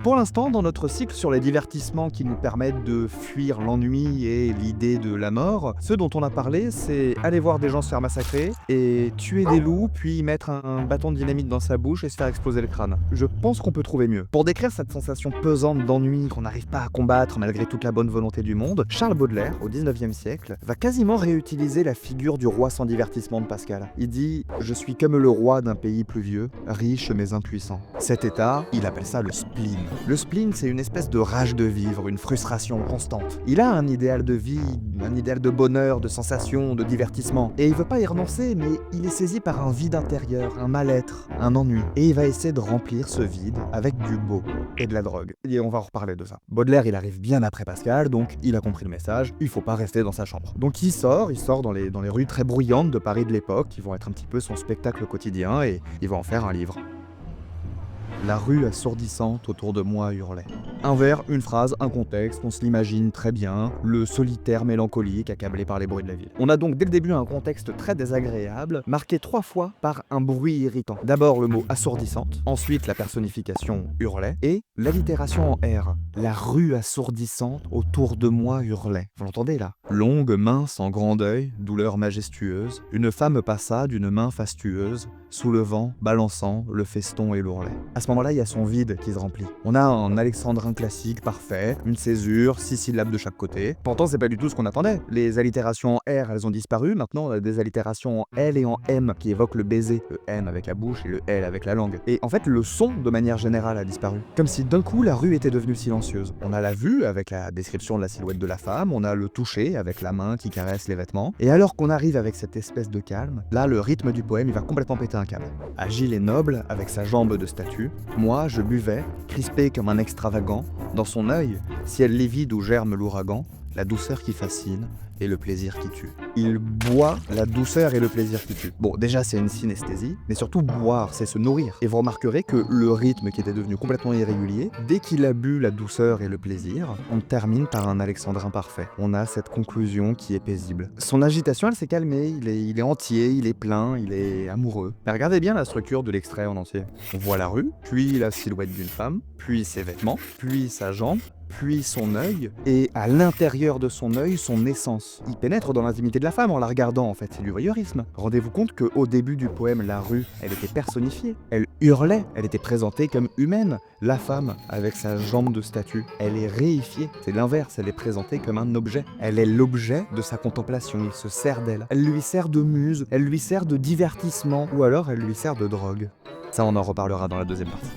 Pour l'instant, dans notre cycle sur les divertissements qui nous permettent de fuir l'ennui et l'idée de la mort, ce dont on a parlé, c'est aller voir des gens se faire massacrer et tuer des loups, puis mettre un bâton de dynamite dans sa bouche et se faire exploser le crâne. Je pense qu'on peut trouver mieux. Pour décrire cette sensation pesante d'ennui qu'on n'arrive pas à combattre malgré toute la bonne volonté du monde, Charles Baudelaire, au 19e siècle, va quasiment réutiliser la figure du roi sans divertissement de Pascal. Il dit « Je suis comme le roi d'un pays pluvieux, riche mais impuissant ». Cet état, il appelle ça le spleen. Le spleen, c'est une espèce de rage de vivre, une frustration constante. Il a un idéal de vie, un idéal de bonheur, de sensation, de divertissement. Et il veut pas y renoncer, mais il est saisi par un vide intérieur, un mal-être, un ennui. Et il va essayer de remplir ce vide avec du beau et de la drogue. Et on va en reparler de ça. Baudelaire, il arrive bien après Pascal, donc il a compris le message, il faut pas rester dans sa chambre. Donc il sort dans les rues très bruyantes de Paris de l'époque, qui vont être un petit peu son spectacle quotidien, et il va en faire un livre. La rue assourdissante autour de moi hurlait. Un vers, une phrase, un contexte, on se l'imagine très bien, le solitaire mélancolique accablé par les bruits de la ville. On a donc dès le début un contexte très désagréable, marqué 3 fois par un bruit irritant. D'abord le mot assourdissante, ensuite la personnification hurlait, et l'allitération en R. La rue assourdissante autour de moi hurlait. Vous l'entendez là? Longue, mince, en grand deuil, douleur majestueuse, une femme passa d'une main fastueuse, soulevant, balançant, le feston et l'ourlet. À ce moment-là, il y a son vide qui se remplit. On a un alexandrin classique parfait, une césure, 6 syllabes de chaque côté. Pourtant, c'est pas du tout ce qu'on attendait. Les allitérations en R, elles ont disparu. Maintenant, on a des allitérations en L et en M qui évoquent le baiser. Le M avec la bouche et le L avec la langue. Et en fait, le son, de manière générale, a disparu. Comme si d'un coup, la rue était devenue silencieuse. On a la vue avec la description de la silhouette de la femme, on a le toucher avec la main qui caresse les vêtements. Et alors qu'on arrive avec cette espèce de calme, là, le rythme du poème, il va complètement péter un câble. Agile et noble, avec sa jambe de statue, moi, je buvais, crispé comme un extravagant, dans son œil, ciel livide où germe l'ouragan, la douceur qui fascine et le plaisir qui tue. Il boit la douceur et le plaisir qui tue. Bon, déjà c'est une synesthésie, mais surtout boire, c'est se nourrir. Et vous remarquerez que le rythme qui était devenu complètement irrégulier, dès qu'il a bu la douceur et le plaisir, on termine par un alexandrin parfait. On a cette conclusion qui est paisible. Son agitation, elle s'est calmée, il est entier, il est plein, il est amoureux. Mais regardez bien la structure de l'extrait en entier. On voit la rue, puis la silhouette d'une femme, puis ses vêtements, puis sa jambe, puis son œil, et à l'intérieur de son œil, son essence. Il pénètre dans l'intimité de la femme en la regardant, en fait, c'est du voyeurisme. Rendez-vous compte qu'au début du poème, la rue, elle était personnifiée, elle hurlait, elle était présentée comme humaine. La femme, avec sa jambe de statue, elle est réifiée, c'est l'inverse, elle est présentée comme un objet. Elle est l'objet de sa contemplation, il se sert d'elle. Elle lui sert de muse, elle lui sert de divertissement, ou alors elle lui sert de drogue. Ça, on en reparlera dans la deuxième partie.